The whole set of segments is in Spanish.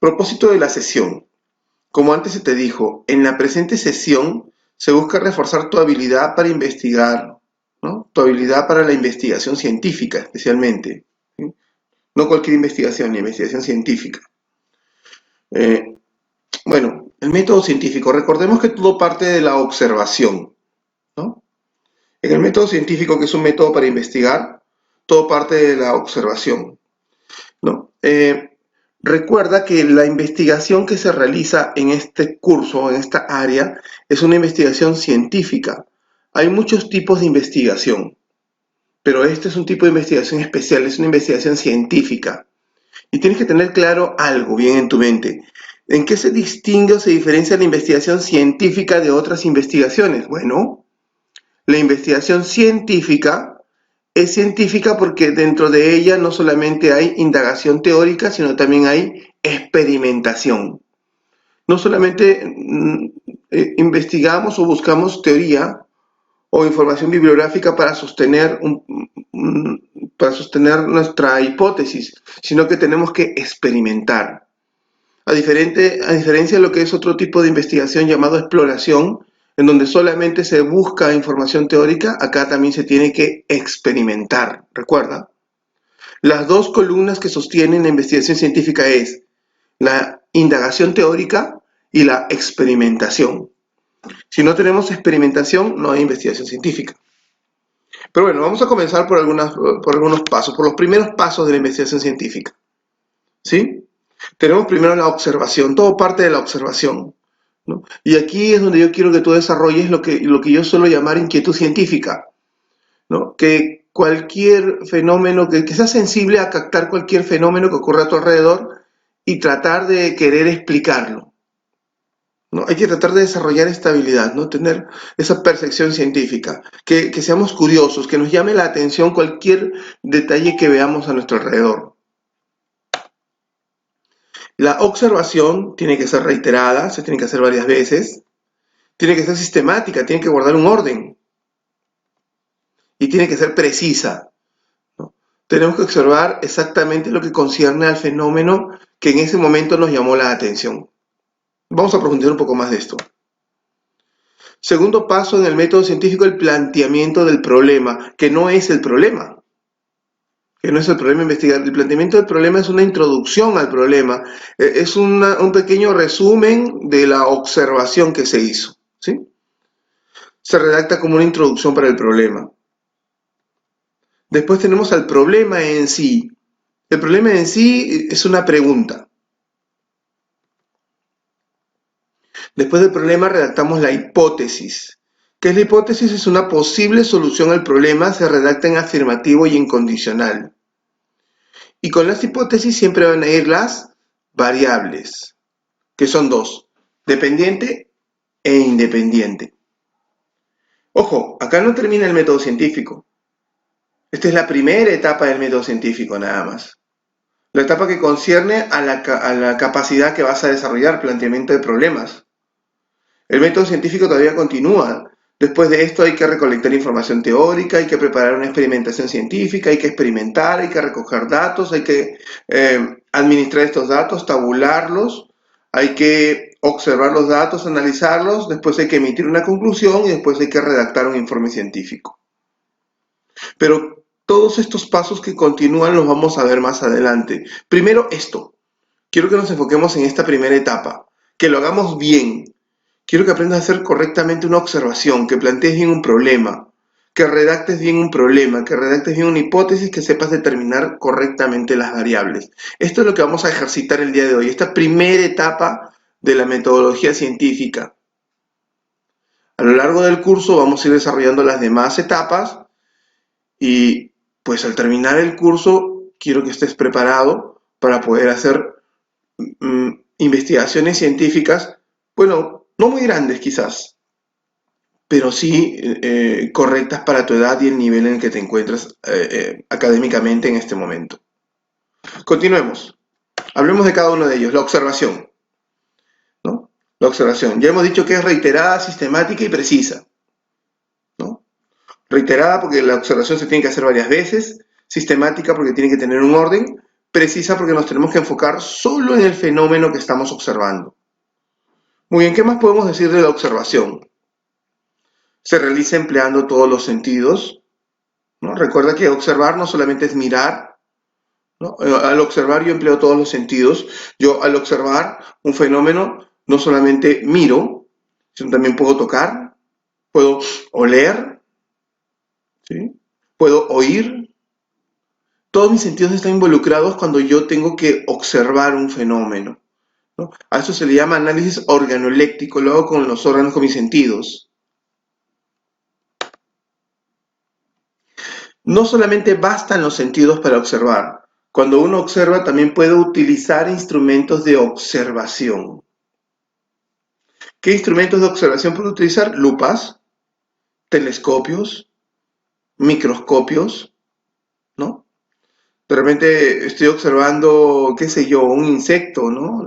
Propósito de la sesión. Como antes se te dijo, en la presente sesión se busca reforzar tu habilidad para investigar, ¿no? Tu habilidad para la investigación científica, especialmente, ¿sí? No cualquier investigación, la investigación científica. Eh, bueno, el método científico. Recordemos que todo parte de la observación, ¿no? En el método científico, que es un método para investigar, todo parte de la observación, ¿no? Recuerda que la investigación que se realiza en este curso, en esta área, es una investigación científica. Hay muchos tipos de investigación, pero este es un tipo de investigación especial, es una investigación científica. Y tienes que tener claro algo bien en tu mente. ¿En qué se distingue o se diferencia la investigación científica de otras investigaciones? Bueno, la investigación científica es científica porque dentro de ella no solamente hay indagación teórica, sino también hay experimentación. No solamente investigamos o buscamos teoría o información bibliográfica para sostener nuestra hipótesis, sino que tenemos que experimentar. A diferencia de lo que es otro tipo de investigación llamado exploración, en donde solamente se busca información teórica, acá también se tiene que experimentar. Recuerda, las dos columnas que sostienen la investigación científica es la indagación teórica y la experimentación. Si no tenemos experimentación, no hay investigación científica. Pero bueno, vamos a comenzar por algunos pasos, por los primeros pasos de la investigación científica. ¿Sí? Tenemos primero la observación, todo parte de la observación, ¿no? Y aquí es donde yo quiero que tú desarrolles lo que yo suelo llamar inquietud científica, ¿no? Que cualquier fenómeno, que seas sensible a captar cualquier fenómeno que ocurra a tu alrededor y tratar de querer explicarlo, ¿no? Hay que tratar de desarrollar esta habilidad, ¿no? Tener esa percepción científica, que seamos curiosos, que nos llame la atención cualquier detalle que veamos a nuestro alrededor. La observación tiene que ser reiterada, se tiene que hacer varias veces, tiene que ser sistemática, tiene que guardar un orden y tiene que ser precisa, ¿no? Tenemos que observar exactamente lo que concierne al fenómeno que en ese momento nos llamó la atención. Vamos a profundizar un poco más de esto. Segundo paso en el método científico, el planteamiento del problema, que no es el problema. Que no es el problema investigar. El planteamiento del problema es una introducción al problema, es un pequeño resumen de la observación que se hizo, ¿sí? Se redacta como una introducción para el problema. Después tenemos al problema en sí. El problema en sí es una pregunta. Después del problema redactamos la hipótesis. ¿Qué es la hipótesis? Es una posible solución al problema, se redacta en afirmativo y en condicional. Y con las hipótesis siempre van a ir las variables, que son dos, dependiente e independiente. Ojo, acá no termina el método científico. Esta es la primera etapa del método científico nada más. La etapa que concierne a la capacidad que vas a desarrollar, planteamiento de problemas. El método científico todavía continúa. Después de esto hay que recolectar información teórica, hay que preparar una experimentación científica, hay que experimentar, hay que recoger datos, hay que administrar estos datos, tabularlos, hay que observar los datos, analizarlos, después hay que emitir una conclusión y después hay que redactar un informe científico. Pero todos estos pasos que continúan los vamos a ver más adelante. Primero esto. Quiero que nos enfoquemos en esta primera etapa, que lo hagamos bien. Quiero que aprendas a hacer correctamente una observación, que plantees bien un problema, que redactes bien un problema, que redactes bien una hipótesis, que sepas determinar correctamente las variables. Esto es lo que vamos a ejercitar el día de hoy, esta primera etapa de la metodología científica. A lo largo del curso vamos a ir desarrollando las demás etapas y pues al terminar el curso quiero que estés preparado para poder hacer investigaciones científicas, bueno, no muy grandes quizás, pero sí correctas para tu edad y el nivel en el que te encuentras académicamente en este momento. Continuemos. Hablemos de cada uno de ellos. La observación, ¿no? La observación. Ya hemos dicho que es reiterada, sistemática y precisa, ¿no? Reiterada porque la observación se tiene que hacer varias veces, sistemática porque tiene que tener un orden, precisa porque nos tenemos que enfocar solo en el fenómeno que estamos observando. Muy bien, ¿qué más podemos decir de la observación? Se realiza empleando todos los sentidos, ¿no? Recuerda que observar no solamente es mirar, ¿no? Al observar yo empleo todos los sentidos. Yo al observar un fenómeno no solamente miro, sino también puedo tocar, puedo oler, ¿sí? Puedo oír. Todos mis sentidos están involucrados cuando yo tengo que observar un fenómeno, ¿no? A eso se le llama análisis organoléctico, lo hago con los órganos, con mis sentidos. No solamente bastan los sentidos para observar. Cuando uno observa también puede utilizar instrumentos de observación. ¿Qué instrumentos de observación puedo utilizar? Lupas, telescopios, microscopios, ¿no? De repente estoy observando, qué sé yo, un insecto, ¿no?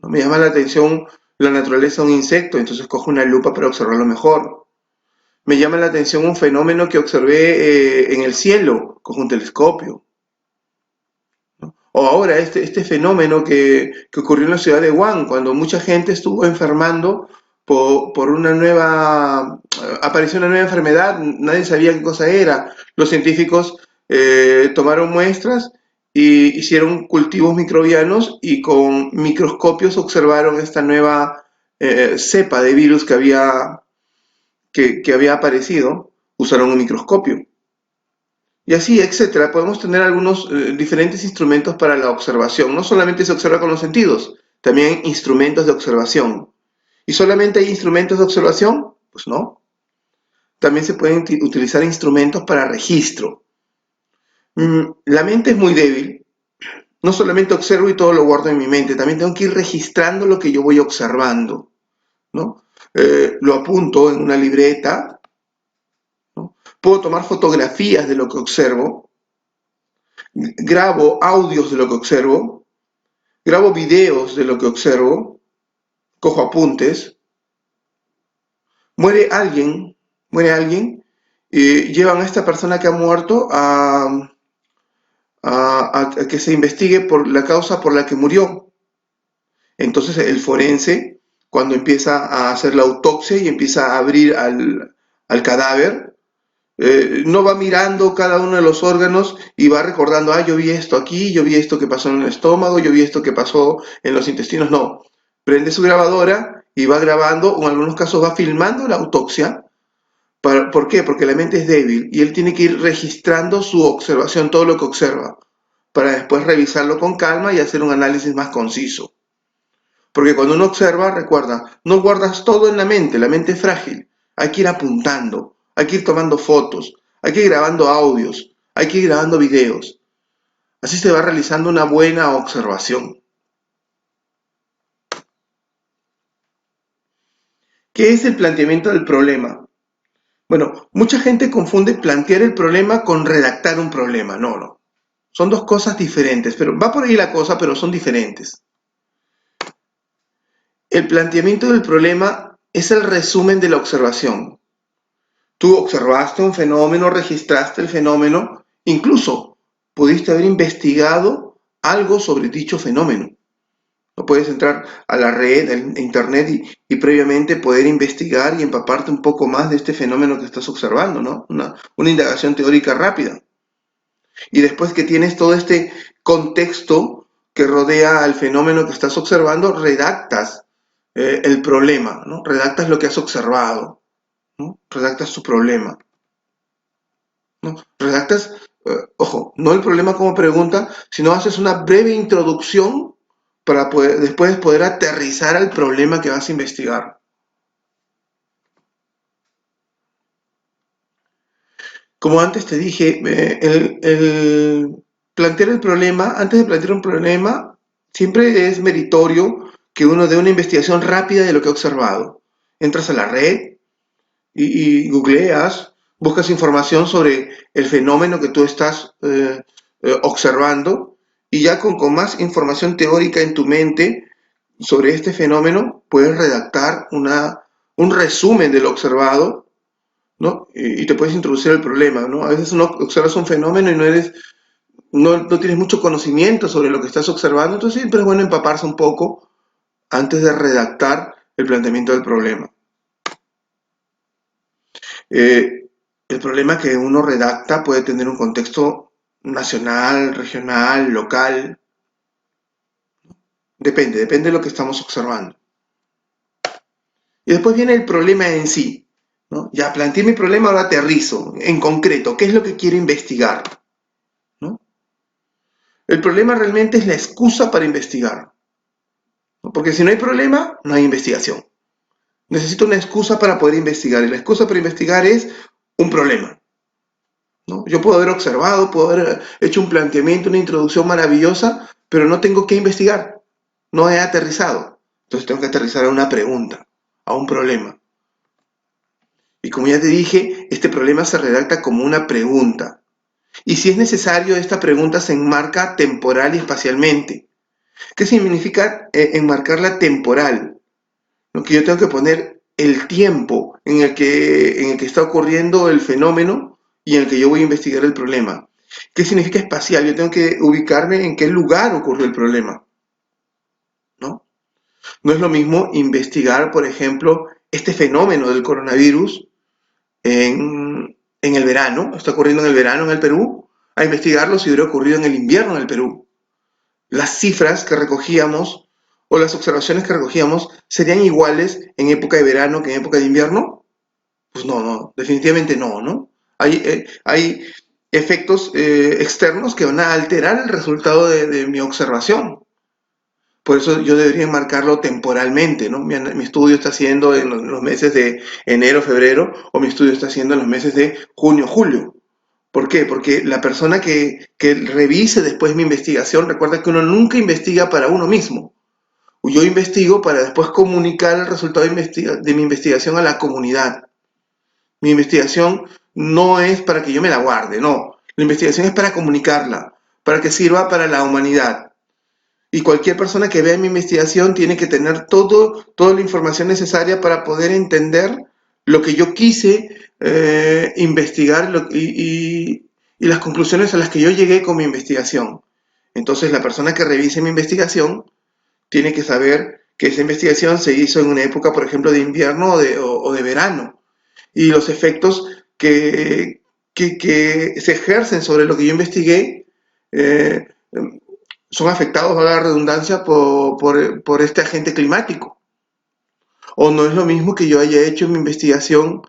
Me llama la atención la naturaleza de un insecto, entonces cojo una lupa para observarlo mejor. Me llama la atención un fenómeno que observé en el cielo, cojo un telescopio. O ahora este fenómeno que ocurrió en la ciudad de Wuhan, cuando mucha gente estuvo enfermando por una nueva, apareció una nueva enfermedad, nadie sabía qué cosa era. Los científicos tomaron muestras y hicieron cultivos microbianos y con microscopios observaron esta nueva cepa de virus que había aparecido. Usaron un microscopio. Y así, etcétera. Podemos tener algunos diferentes instrumentos para la observación. No solamente se observa con los sentidos, también instrumentos de observación. ¿Y solamente hay instrumentos de observación? Pues no. También se pueden utilizar instrumentos para registro. La mente es muy débil. No solamente observo y todo lo guardo en mi mente, también tengo que ir registrando lo que yo voy observando, ¿no? Lo apunto en una libreta, ¿no? Puedo tomar fotografías de lo que observo, grabo audios de lo que observo, grabo videos de lo que observo, cojo apuntes, muere alguien, llevan a esta persona que ha muerto a que se investigue por la causa por la que murió. Entonces el forense, cuando empieza a hacer la autopsia y empieza a abrir al cadáver, no va mirando cada uno de los órganos y va recordando, yo vi esto aquí, yo vi esto que pasó en el estómago, yo vi esto que pasó en los intestinos. No, prende su grabadora y va grabando, o en algunos casos va filmando la autopsia. ¿Por qué? Porque la mente es débil y él tiene que ir registrando su observación, todo lo que observa, para después revisarlo con calma y hacer un análisis más conciso. Porque cuando uno observa, recuerda, no guardas todo en la mente es frágil. Hay que ir apuntando, hay que ir tomando fotos, hay que ir grabando audios, hay que ir grabando videos. Así se va realizando una buena observación. ¿Qué es el planteamiento del problema? Bueno, mucha gente confunde plantear el problema con redactar un problema. No, no. Son dos cosas diferentes, pero va por ahí la cosa, pero son diferentes. El planteamiento del problema es el resumen de la observación. Tú observaste un fenómeno, registraste el fenómeno, incluso pudiste haber investigado algo sobre dicho fenómeno. No puedes entrar a la red, a internet y previamente poder investigar y empaparte un poco más de este fenómeno que estás observando, ¿no? Una indagación teórica rápida. Y después que tienes todo este contexto que rodea al fenómeno que estás observando, redactas el problema, ¿no? Redactas lo que has observado, ¿no? Redactas tu problema, ¿no? Redactas, ojo, no el problema como pregunta, sino haces una breve introducción para después poder aterrizar al problema que vas a investigar. Como antes te dije, plantear el problema, antes de plantear un problema, siempre es meritorio que uno dé una investigación rápida de lo que ha observado. Entras a la red y googleas, buscas información sobre el fenómeno que tú estás observando y ya con más información teórica en tu mente sobre este fenómeno puedes redactar un resumen de lo observado, ¿no? Y te puedes introducir el problema, ¿no? A veces uno observas un fenómeno y no eres no tienes mucho conocimiento sobre lo que estás observando, entonces siempre es bueno empaparse un poco antes de redactar el planteamiento del problema. El problema que uno redacta puede tener un contexto nacional, regional, local, depende de lo que estamos observando. Y después viene el problema en sí, ¿no? Ya planteé mi problema, ahora aterrizo, en concreto, ¿qué es lo que quiero investigar? ¿No? El problema realmente es la excusa para investigar, ¿no? Porque si no hay problema, no hay investigación. Necesito una excusa para poder investigar, y la excusa para investigar es un problema, ¿no? Yo puedo haber observado, puedo haber hecho un planteamiento, una introducción maravillosa, pero no tengo que investigar, no he aterrizado. Entonces tengo que aterrizar a una pregunta, a un problema. Y como ya te dije, este problema se redacta como una pregunta. Y si es necesario, esta pregunta se enmarca temporal y espacialmente. ¿Qué significa enmarcarla temporal? ¿No? Que yo tengo que poner el tiempo en el que está ocurriendo el fenómeno y en el que yo voy a investigar el problema. ¿Qué significa espacial? Yo tengo que ubicarme en qué lugar ocurrió el problema, ¿no? No es lo mismo investigar, por ejemplo, este fenómeno del coronavirus en el verano, está ocurriendo en el verano en el Perú, a investigarlo si hubiera ocurrido en el invierno en el Perú. Las cifras que recogíamos o las observaciones que recogíamos serían iguales en época de verano que en época de invierno. Pues no, definitivamente no, ¿no? Hay efectos externos que van a alterar el resultado de mi observación. Por eso yo debería enmarcarlo temporalmente, ¿no? Mi estudio está haciendo en los meses de enero, febrero, o mi estudio está haciendo en los meses de junio, julio. ¿Por qué? Porque la persona que revise después mi investigación, recuerda que uno nunca investiga para uno mismo. Yo investigo para después comunicar el resultado de mi investigación a la comunidad. Mi investigación no es para que yo me la guarde, no. La investigación es para comunicarla, para que sirva para la humanidad. Y cualquier persona que vea mi investigación tiene que tener toda la información necesaria para poder entender lo que yo quise investigar y las conclusiones a las que yo llegué con mi investigación. Entonces la persona que revise mi investigación tiene que saber que esa investigación se hizo en una época, por ejemplo, de invierno o de verano. Y los efectos que se ejercen sobre lo que yo investigué eh, son afectados, a la redundancia, por este agente climático. O no es lo mismo que yo haya hecho mi investigación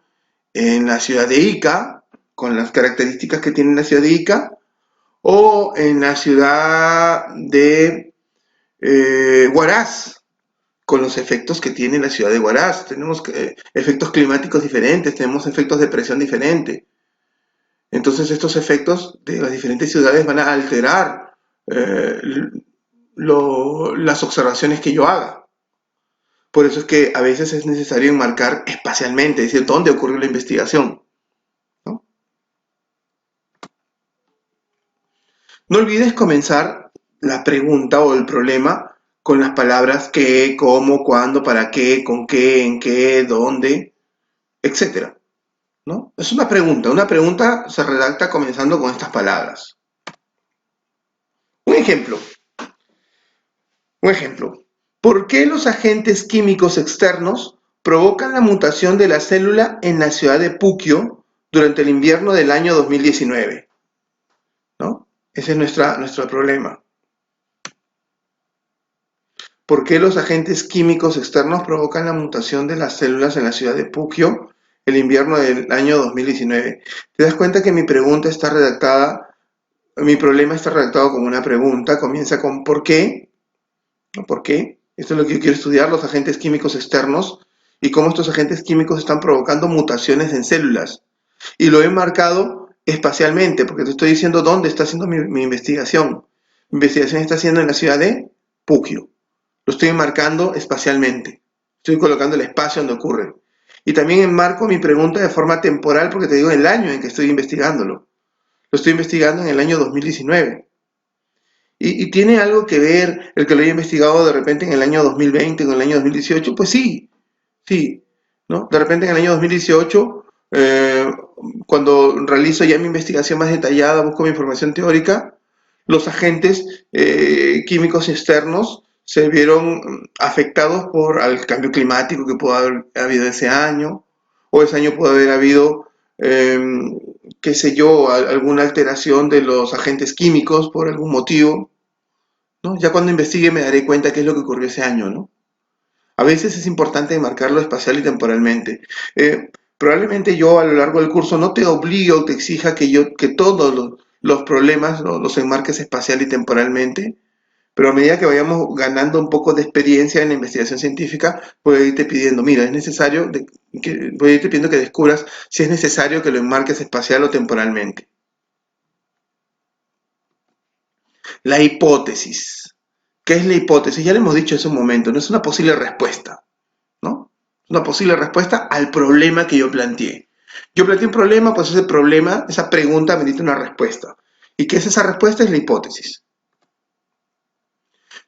en la ciudad de Ica, con las características que tiene la ciudad de Ica, o en la ciudad de Huaraz, con los efectos que tiene la ciudad de Huaraz. Tenemos efectos climáticos diferentes, tenemos efectos de presión diferentes. Entonces estos efectos de las diferentes ciudades van a alterar las observaciones que yo haga. Por eso es que a veces es necesario enmarcar espacialmente, es decir, dónde ocurrió la investigación, ¿no? No olvides comenzar la pregunta o el problema con las palabras qué, cómo, cuándo, para qué, con qué, en qué, dónde, etcétera, ¿no? Es una pregunta se redacta comenzando con estas palabras. Un ejemplo, un ejemplo. ¿Por qué los agentes químicos externos provocan la mutación de la célula en la ciudad de Puquio durante el invierno del año 2019? ¿No? Ese es nuestro problema. ¿Por qué los agentes químicos externos provocan la mutación de las células en la ciudad de Puquio el invierno del año 2019? ¿Te das cuenta que mi pregunta está redactada, mi problema está redactado como una pregunta? Comienza con ¿por qué? ¿No? ¿Por qué? Esto es lo que yo quiero estudiar, los agentes químicos externos y cómo estos agentes químicos están provocando mutaciones en células. Y lo he marcado espacialmente, porque te estoy diciendo dónde está haciendo mi investigación. Mi investigación está haciendo en la ciudad de Puquio. Lo estoy marcando espacialmente. Estoy colocando el espacio donde ocurre. Y también enmarco mi pregunta de forma temporal porque te digo el año en que estoy investigándolo. Lo estoy investigando en el año 2019. ¿Y tiene algo que ver el que lo haya investigado de repente en el año 2020 o en el año 2018? Pues sí, sí, ¿no? De repente en el año 2018, cuando realizo ya mi investigación más detallada, busco mi información teórica, los agentes químicos externos se vieron afectados por el cambio climático que pudo haber habido ese año, o ese año pudo haber habido, qué sé yo, alguna alteración de los agentes químicos por algún motivo, ¿no? Ya cuando investigue me daré cuenta qué es lo que ocurrió ese año, ¿no? A veces es importante marcarlo espacial y temporalmente. Probablemente yo a lo largo del curso no te obligue o te exija que todos los problemas los enmarques espacial y temporalmente, pero a medida que vayamos ganando un poco de experiencia en la investigación científica, voy a irte pidiendo, mira, es necesario, voy a irte pidiendo que descubras si es necesario que lo enmarques espacial o temporalmente. La hipótesis. ¿Qué es la hipótesis? Ya le hemos dicho hace un momento, no es una posible respuesta, ¿no? Es una posible respuesta al problema que yo planteé. Yo planteé un problema, pues ese problema, esa pregunta merece una respuesta. ¿Y qué es esa respuesta? Es la hipótesis.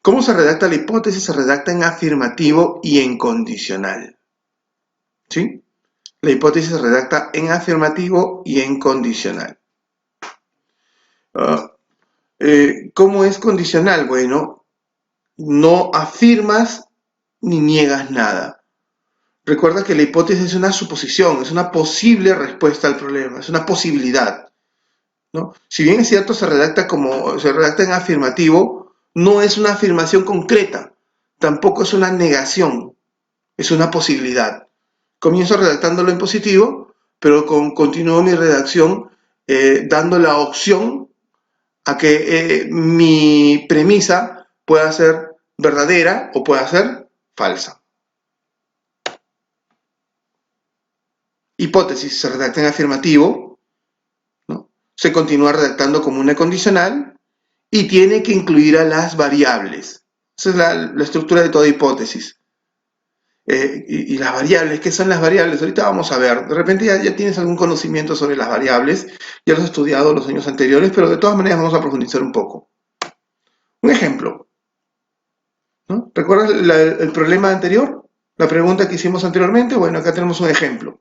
¿Cómo se redacta la hipótesis? Se redacta en afirmativo y en condicional. ¿Sí? La hipótesis se redacta en afirmativo y en condicional. ¿Cómo es condicional? Bueno, no afirmas ni niegas nada. Recuerda que la hipótesis es una suposición, es una posible respuesta al problema, es una posibilidad, ¿no? Si bien es cierto, se redacta en afirmativo, no es una afirmación concreta, tampoco es una negación, es una posibilidad. Comienzo redactándolo en positivo, pero continúo mi redacción dando la opción a que mi premisa pueda ser verdadera o pueda ser falsa. Hipótesis se redacta en afirmativo, ¿no? Se continúa redactando como una condicional y tiene que incluir a las variables. Esa es la estructura de toda hipótesis. Y las variables, ¿qué son las variables? Ahorita vamos a ver. De repente ya tienes algún conocimiento sobre las variables, ya los has estudiado los años anteriores, pero de todas maneras vamos a profundizar un poco. Un ejemplo, ¿no? ¿Recuerdas el problema anterior? La pregunta que hicimos anteriormente. Bueno, acá tenemos un ejemplo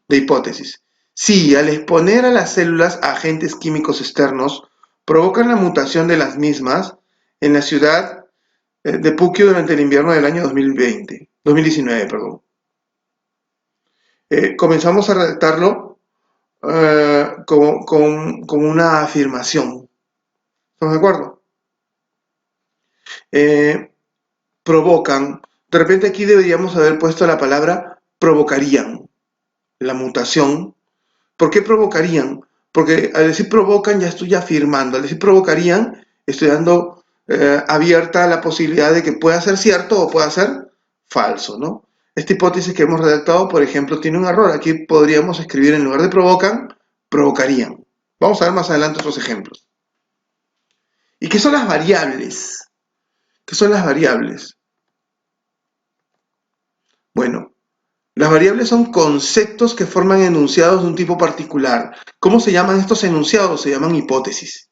de hipótesis. Si al exponer a las células a agentes químicos externos provocan la mutación de las mismas en la ciudad de Puquio durante el invierno del año 2019, perdón. Comenzamos a redactarlo con una afirmación. ¿Estamos de acuerdo? Provocan. De repente aquí deberíamos haber puesto la palabra provocarían la mutación. ¿Por qué provocarían? Porque al decir provocan ya estoy afirmando. Al decir provocarían estoy dando abierta la posibilidad de que pueda ser cierto o pueda ser falso, ¿no? Esta hipótesis que hemos redactado, por ejemplo, tiene un error. Aquí podríamos escribir en lugar de provocan, provocarían. Vamos a ver más adelante otros ejemplos. ¿Y qué son las variables? ¿Qué son las variables? Bueno, las variables son conceptos que forman enunciados de un tipo particular. ¿Cómo se llaman estos enunciados? Se llaman hipótesis.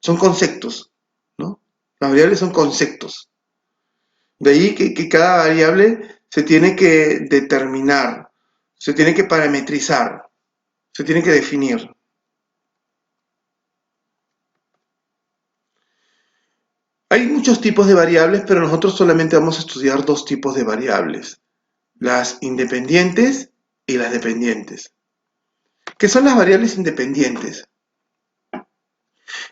Son conceptos, ¿no? Las variables son conceptos. De ahí que cada variable se tiene que determinar, se tiene que parametrizar, se tiene que definir. Hay muchos tipos de variables, pero nosotros solamente vamos a estudiar dos tipos de variables, las independientes y las dependientes. ¿Qué son las variables independientes?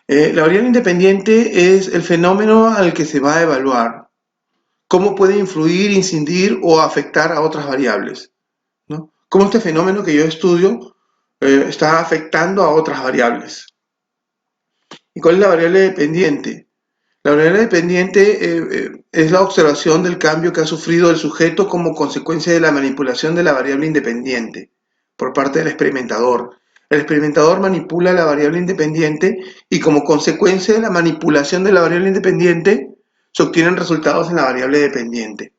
La variable independiente es el fenómeno al que se va a evaluar. ¿Cómo puede influir, incidir o afectar a otras variables? ¿No? ¿Cómo este fenómeno que yo estudio está afectando a otras variables? ¿Y cuál es la variable dependiente? La variable dependiente es la observación del cambio que ha sufrido el sujeto como consecuencia de la manipulación de la variable independiente por parte del experimentador. El experimentador manipula la variable independiente y como consecuencia de la manipulación de la variable independiente se obtienen resultados en la variable dependiente.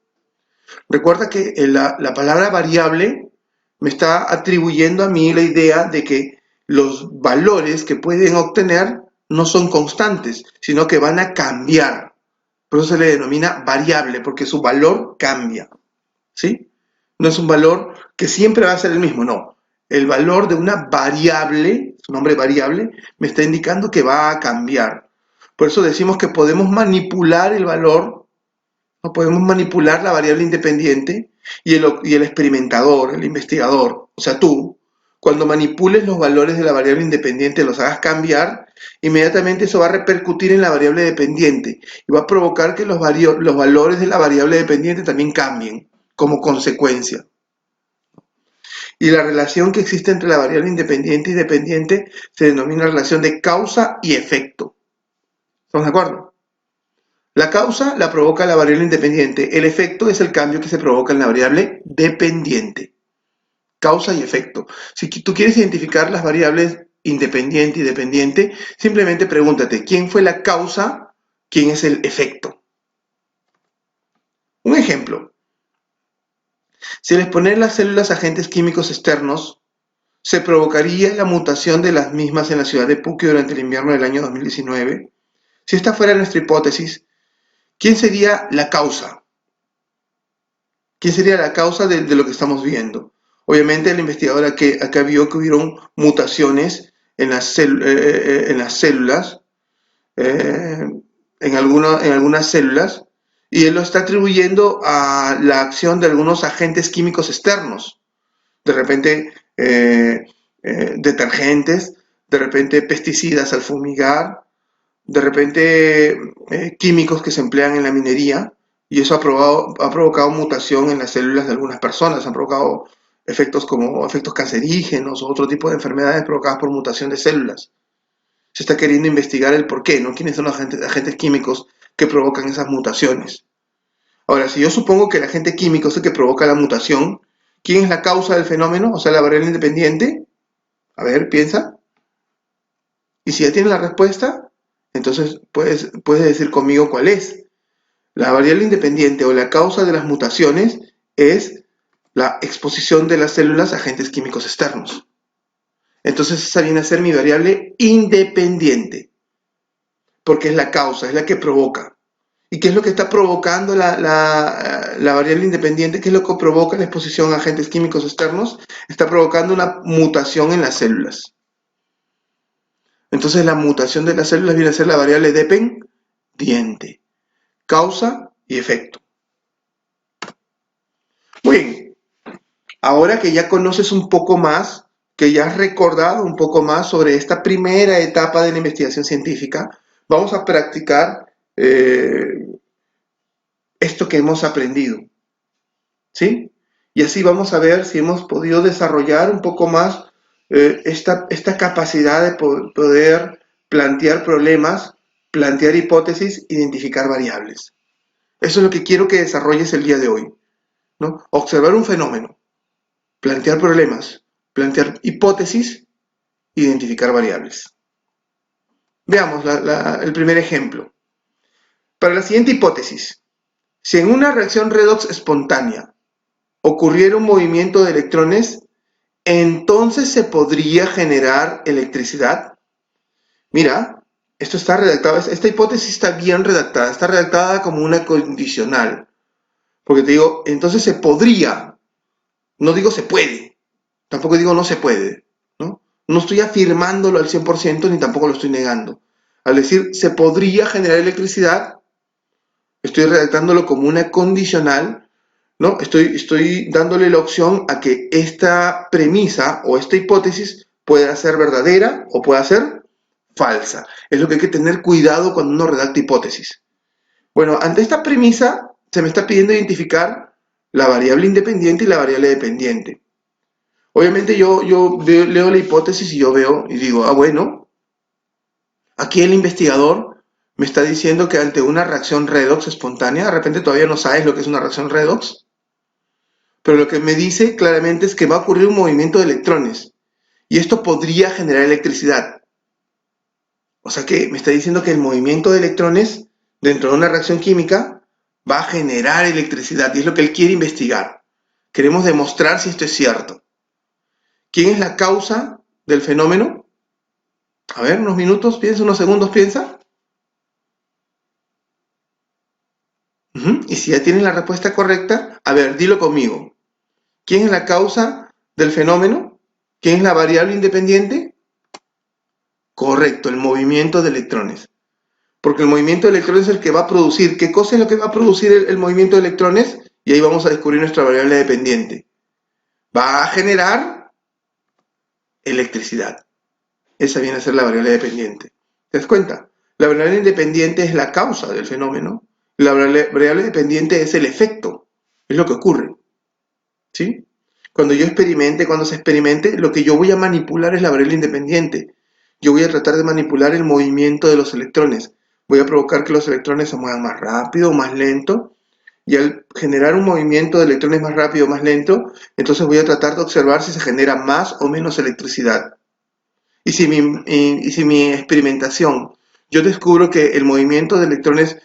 Recuerda que la palabra variable me está atribuyendo a mí la idea de que los valores que pueden obtener no son constantes, sino que van a cambiar. Por eso se le denomina variable, porque su valor cambia, ¿sí? No es un valor que siempre va a ser el mismo, no. El valor de una variable, su nombre variable, me está indicando que va a cambiar. Por eso decimos que podemos manipular el valor, no podemos manipular la variable independiente y el experimentador, el investigador, o sea, tú, cuando manipules los valores de la variable independiente, los hagas cambiar, inmediatamente eso va a repercutir en la variable dependiente y va a provocar que los valores de la variable dependiente también cambien como consecuencia. Y la relación que existe entre la variable independiente y dependiente se denomina relación de causa y efecto. ¿Estamos de acuerdo? La causa la provoca la variable independiente, el efecto es el cambio que se provoca en la variable dependiente. Causa y efecto. Si tú quieres identificar las variables independiente y dependiente, simplemente pregúntate, ¿quién fue la causa? ¿Quién es el efecto? Un ejemplo. Si al exponer las células a agentes químicos externos, se provocaría la mutación de las mismas en la ciudad de Puquio durante el invierno del año 2019. Si esta fuera nuestra hipótesis, ¿quién sería la causa? ¿Quién sería la causa de lo que estamos viendo? Obviamente el investigador acá vio que hubieron mutaciones en las células, en algunas células, y él lo está atribuyendo a la acción de algunos agentes químicos externos. De repente detergentes, de repente pesticidas al fumigar, de repente químicos que se emplean en la minería, y eso ha provocado mutación en las células de algunas personas, han provocado efectos como efectos cancerígenos o otro tipo de enfermedades provocadas por mutación de células. Se está queriendo investigar el por qué, ¿no? ¿Quiénes son los agentes químicos que provocan esas mutaciones? Ahora, si yo supongo que el agente químico es el que provoca la mutación, ¿quién es la causa del fenómeno? O sea, la variable independiente. A ver, piensa. Y si ya tienes la respuesta, entonces puedes decir conmigo cuál es. La variable independiente o la causa de las mutaciones es la exposición de las células a agentes químicos externos. Entonces esa viene a ser mi variable independiente, porque es la causa, es la que provoca. ¿Y qué es lo que está provocando la variable independiente? ¿Qué es lo que provoca la exposición a agentes químicos externos? Está provocando una mutación en las células. Entonces la mutación de las células viene a ser la variable dependiente. Causa y efecto. Muy bien, ahora que ya conoces un poco más, que ya has recordado un poco más sobre esta primera etapa de la investigación científica, vamos a practicar esto que hemos aprendido, ¿sí? Y así vamos a ver si hemos podido desarrollar un poco más esta capacidad de poder plantear problemas, plantear hipótesis, identificar variables. Eso es lo que quiero que desarrolles el día de hoy, ¿no? Observar un fenómeno, plantear problemas, plantear hipótesis, identificar variables. Veamos el primer ejemplo. Para la siguiente hipótesis, si en una reacción redox espontánea ocurriera un movimiento de electrones, entonces se podría generar electricidad. Mira, esto está redactado, esta hipótesis está bien redactada, está redactada como una condicional. Porque te digo, entonces se podría, no digo se puede, tampoco digo no se puede, ¿no? No estoy afirmándolo al 100% ni tampoco lo estoy negando. Al decir se podría generar electricidad, estoy redactándolo como una condicional, ¿no? Estoy dándole la opción a que esta premisa o esta hipótesis pueda ser verdadera o pueda ser falsa. Es lo que hay que tener cuidado cuando uno redacta hipótesis. Bueno, ante esta premisa se me está pidiendo identificar la variable independiente y la variable dependiente. Obviamente yo leo la hipótesis y yo veo y digo, bueno, aquí el investigador me está diciendo que ante una reacción redox espontánea, de repente todavía no sabes lo que es una reacción redox, pero lo que me dice claramente es que va a ocurrir un movimiento de electrones y esto podría generar electricidad. O sea que me está diciendo que el movimiento de electrones dentro de una reacción química va a generar electricidad y es lo que él quiere investigar. Queremos demostrar si esto es cierto. ¿Quién es la causa del fenómeno? A ver, unos minutos, piensa, unos segundos, piensa. Y si ya tienes la respuesta correcta, a ver, dilo conmigo. ¿Quién es la causa del fenómeno? ¿Quién es la variable independiente? Correcto, el movimiento de electrones. porque el movimiento de electrones es el que va a producir. ¿Qué cosa es lo que va a producir el movimiento de electrones? Y ahí vamos a descubrir nuestra variable dependiente. Va a generar electricidad. Esa viene a ser la variable dependiente. ¿Te das cuenta? La variable independiente es la causa del fenómeno. La variable dependiente es el efecto. Es lo que ocurre. ¿Sí? Cuando se experimente, lo que yo voy a manipular es la variable independiente. Yo voy a tratar de manipular el movimiento de los electrones. Voy a provocar que los electrones se muevan más rápido o más lento. Y al generar un movimiento de electrones más rápido o más lento, entonces voy a tratar de observar si se genera más o menos electricidad. Y si mi experimentación, yo descubro que el movimiento de electrones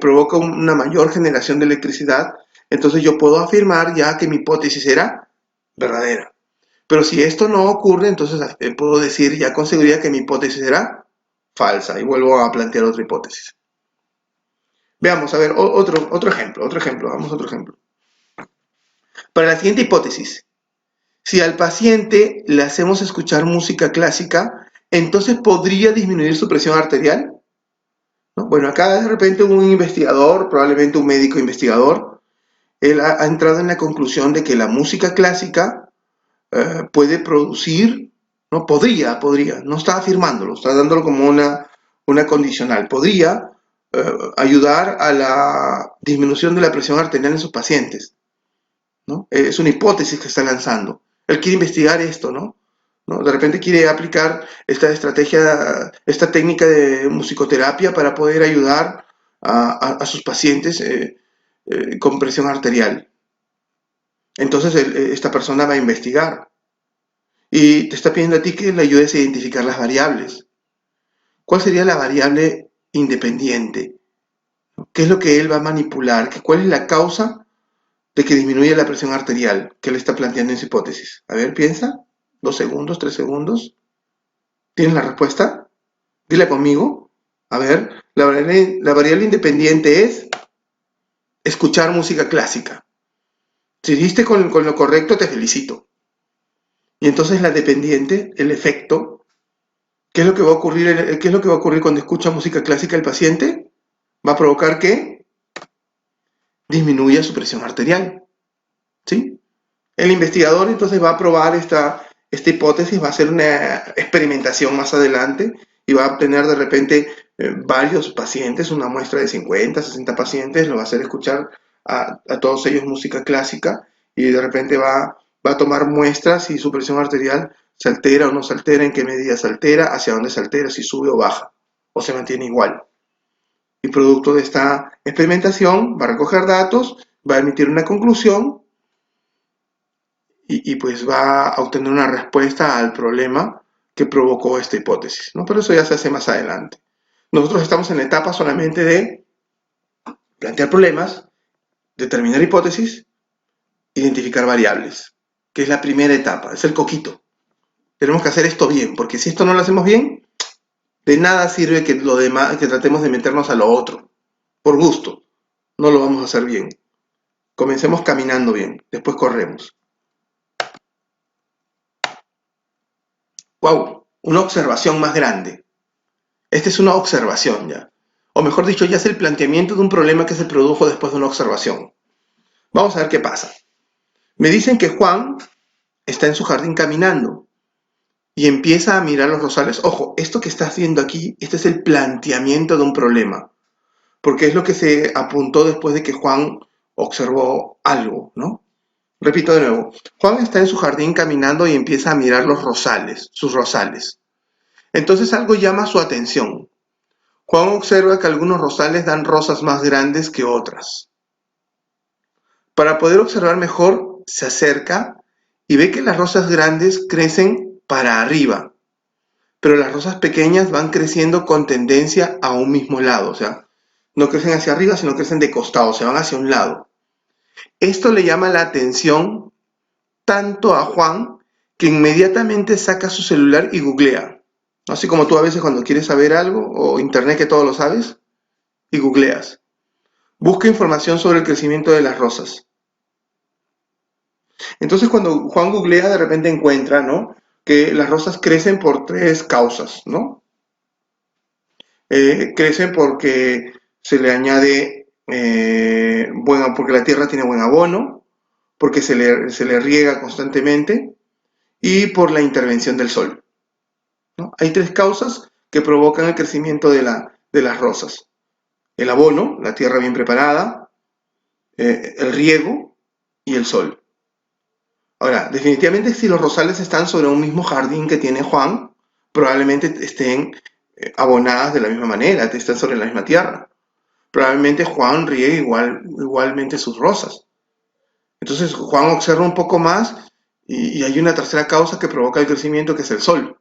provoca una mayor generación de electricidad, entonces yo puedo afirmar ya que mi hipótesis era verdadera. Pero si esto no ocurre, entonces puedo decir ya con seguridad que mi hipótesis era falsa y vuelvo a plantear otra hipótesis. Veamos, a ver, otro ejemplo, vamos a otro ejemplo. Para la siguiente hipótesis, si al paciente le hacemos escuchar música clásica, entonces podría disminuir su presión arterial. ¿No? Bueno, acá de repente un investigador, probablemente un médico investigador, él ha entrado en la conclusión de que la música clásica puede producir, no podría, no está afirmándolo, está dándolo como una condicional, podría ayudar a la disminución de la presión arterial en sus pacientes. ¿No? Es una hipótesis que está lanzando. Él quiere investigar esto, ¿no? ¿No? De repente quiere aplicar esta estrategia, esta técnica de musicoterapia para poder ayudar a sus pacientes con presión arterial. Entonces esta persona va a investigar y te está pidiendo a ti que le ayudes a identificar las variables. ¿Cuál sería la variable independiente? ¿Qué es lo que él va a manipular? ¿Cuál es la causa de que disminuye la presión arterial que le está planteando en su hipótesis? A ver, piensa. 2 segundos, 3 segundos. ¿Tienes la respuesta? Dile conmigo. A ver, la variable independiente es escuchar música clásica. Si diste con lo correcto, te felicito. Y entonces la dependiente, el efecto, ¿qué es lo que va a ocurrir? ¿Qué es lo que va a ocurrir cuando escucha música clásica el paciente? Va a provocar que disminuya su presión arterial. ¿Sí? El investigador entonces va a probar esta hipótesis, va a hacer una experimentación más adelante y va a obtener de repente varios pacientes, una muestra de 50, 60 pacientes, lo va a hacer escuchar a todos ellos música clásica y de repente va a tomar muestras si su presión arterial se altera o no se altera, en qué medida se altera, hacia dónde se altera, si sube o baja o se mantiene igual. Y producto de esta experimentación va a recoger datos, va a emitir una conclusión y pues va a obtener una respuesta al problema que provocó esta hipótesis, ¿no? Pero eso ya se hace más adelante. Nosotros estamos en la etapa solamente de plantear problemas, determinar hipótesis, identificar variables, que es la primera etapa, es el coquito. Tenemos que hacer esto bien, porque si esto no lo hacemos bien, de nada sirve que lo demás, que tratemos de meternos a lo otro, por gusto. No lo vamos a hacer bien. Comencemos caminando bien, después corremos. ¡Wow! Una observación más grande. Esta es una observación ya. O mejor dicho, ya es el planteamiento de un problema que se produjo después de una observación. Vamos a ver qué pasa. Me dicen que Juan está en su jardín caminando y empieza a mirar los rosales. Ojo, esto que estás viendo aquí, este es el planteamiento de un problema, porque es lo que se apuntó después de que Juan observó algo, ¿no? Repito de nuevo, Juan está en su jardín caminando y empieza a mirar los rosales, sus rosales. Entonces algo llama su atención. Juan observa que algunos rosales dan rosas más grandes que otras. Para poder observar mejor, se acerca y ve que las rosas grandes crecen para arriba, pero las rosas pequeñas van creciendo con tendencia a un mismo lado, o sea, no crecen hacia arriba, sino crecen de costado, se van hacia un lado. Esto le llama la atención tanto a Juan que inmediatamente saca su celular y googlea. Así como tú a veces cuando quieres saber algo, o internet que todo lo sabes, y googleas. Busca información sobre el crecimiento de las rosas. Entonces cuando Juan googlea, de repente encuentra, ¿no?, que las rosas crecen por 3 causas, ¿no? Crecen porque se le añade, bueno, porque la tierra tiene buen abono, porque se le riega constantemente y por la intervención del sol, ¿no? Hay tres causas que provocan el crecimiento de las rosas: el abono, la tierra bien preparada, el riego y el sol. Ahora, definitivamente si los rosales están sobre un mismo jardín que tiene Juan, probablemente estén abonadas de la misma manera, estén sobre la misma tierra. Probablemente Juan riegue igualmente sus rosas. Entonces Juan observa un poco más y hay una tercera causa que provoca el crecimiento, que es el sol.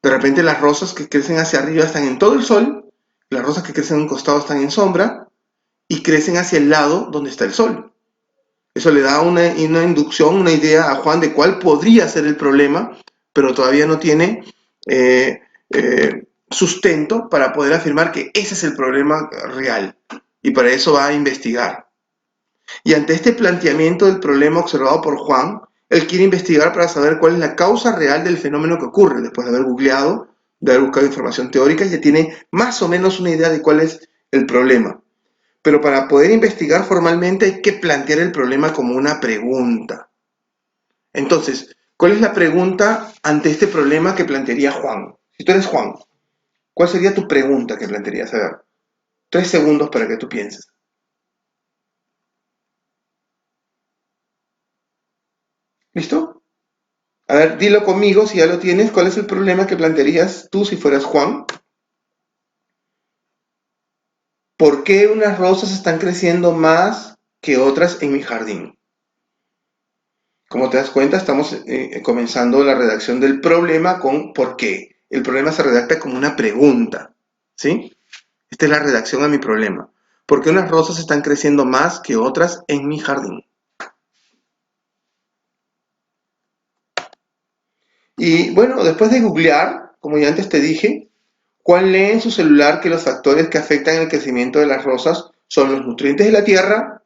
De repente las rosas que crecen hacia arriba están en todo el sol, las rosas que crecen en un costado están en sombra y crecen hacia el lado donde está el sol. Eso le da una inducción, una idea a Juan de cuál podría ser el problema, pero todavía no tiene sustento para poder afirmar que ese es el problema real. Y para eso va a investigar. Y ante este planteamiento del problema observado por Juan, él quiere investigar para saber cuál es la causa real del fenómeno que ocurre. Después de haber googleado, de haber buscado información teórica, ya tiene más o menos una idea de cuál es el problema. Pero para poder investigar formalmente hay que plantear el problema como una pregunta. Entonces, ¿cuál es la pregunta ante este problema que plantearía Juan? Si tú eres Juan, ¿cuál sería tu pregunta que plantearías? A ver, 3 segundos para que tú pienses. ¿Listo? A ver, dilo conmigo si ya lo tienes. ¿Cuál es el problema que plantearías tú si fueras Juan? ¿Por qué unas rosas están creciendo más que otras en mi jardín? Como te das cuenta, estamos comenzando la redacción del problema con ¿por qué? El problema se redacta como una pregunta, ¿sí? Esta es la redacción a mi problema. ¿Por qué unas rosas están creciendo más que otras en mi jardín? Y bueno, después de googlear, como ya antes te dije, Juan lee en su celular que los factores que afectan el crecimiento de las rosas son los nutrientes de la tierra,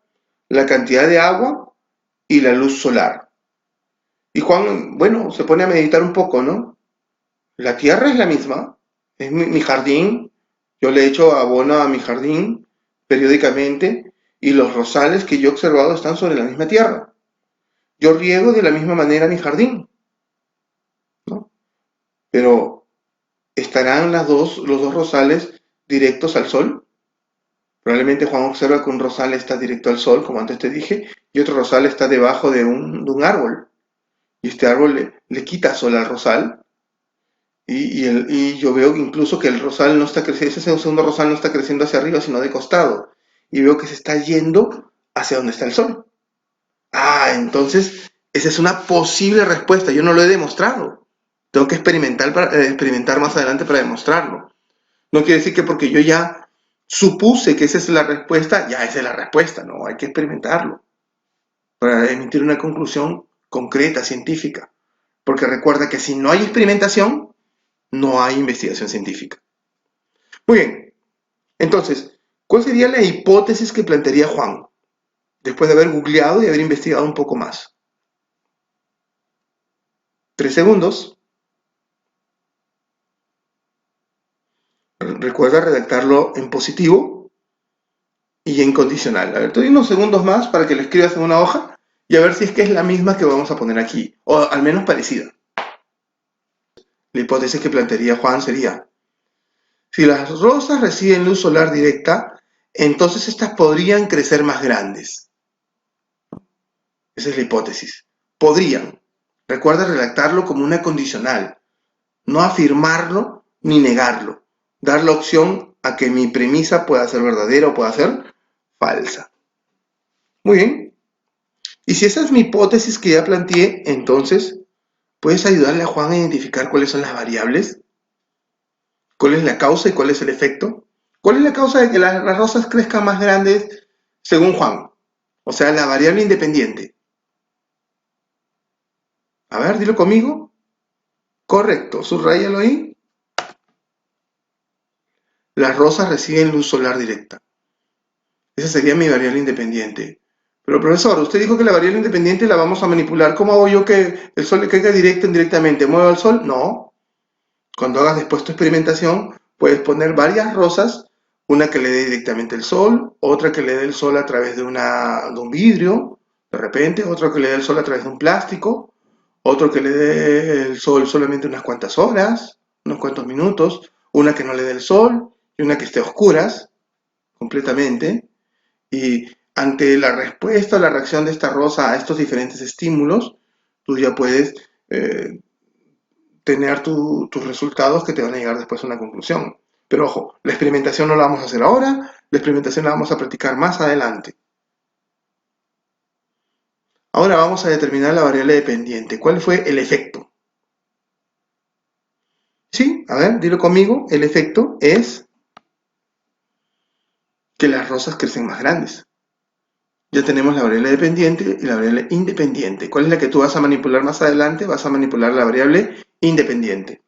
la cantidad de agua y la luz solar. Y Juan, bueno, se pone a meditar un poco, ¿no? La tierra es la misma, es mi jardín, yo le echo abono a mi jardín periódicamente y los rosales que yo he observado están sobre la misma tierra. Yo riego de la misma manera mi jardín, ¿no? Pero ¿estarán los dos rosales directos al sol? Probablemente Juan observa que un rosal está directo al sol, como antes te dije, y otro rosal está debajo de un árbol. Y este árbol le quita sol al rosal. Y yo veo incluso que el rosal no está creciendo, ese segundo rosal no está creciendo hacia arriba, sino de costado. Y veo que se está yendo hacia donde está el sol. Ah, entonces esa es una posible respuesta. Yo no lo he demostrado. Tengo que experimentar más adelante para demostrarlo. No quiere decir que porque yo ya supuse que esa es la respuesta, ya esa es la respuesta. No, hay que experimentarlo para emitir una conclusión concreta, científica. Porque recuerda que si no hay experimentación, no hay investigación científica. Muy bien, entonces, ¿cuál sería la hipótesis que plantearía Juan después de haber googleado y haber investigado un poco más? 3 segundos. Recuerda redactarlo en positivo y en condicional. A ver, te doy unos segundos más para que lo escribas en una hoja y a ver si es que es la misma que vamos a poner aquí, o al menos parecida. La hipótesis que plantearía Juan sería: si las rosas reciben luz solar directa, entonces estas podrían crecer más grandes. Esa es la hipótesis. Podrían. Recuerda redactarlo como una condicional, no afirmarlo ni negarlo. Dar la opción a que mi premisa pueda ser verdadera o pueda ser falsa. Muy bien. Y si esa es mi hipótesis que ya planteé, entonces, ¿puedes ayudarle a Juan a identificar cuáles son las variables? ¿Cuál es la causa y cuál es el efecto? ¿Cuál es la causa de que las rosas crezcan más grandes según Juan? O sea, la variable independiente. A ver, dilo conmigo. Correcto, subráyalo ahí. Las rosas reciben luz solar directa. Esa sería mi variable independiente. Pero profesor, usted dijo que la variable independiente la vamos a manipular. ¿Cómo hago yo que el sol le caiga directo o indirectamente? ¿Muevo al sol? No. Cuando hagas después tu experimentación, Puedes poner varias rosas, una que le dé directamente el sol, otra que le dé el sol a través de un vidrio, de repente, otra que le dé el sol a través de un plástico, otro que le dé el sol solamente unas cuantas horas, unos cuantos minutos, una que no le dé el sol y una que esté a oscuras completamente. Y ante la respuesta o la reacción de esta rosa a estos diferentes estímulos, tú ya puedes tener tus resultados que te van a llegar después a una conclusión. Pero ojo, la experimentación no la vamos a hacer ahora, la experimentación la vamos a practicar más adelante. Ahora vamos a determinar la variable dependiente. ¿Cuál fue el efecto? Sí, a ver, dilo conmigo. El efecto es que las rosas crecen más grandes. Ya tenemos la variable dependiente y la variable independiente. ¿Cuál es la que tú vas a manipular más adelante? Vas a manipular la variable independiente.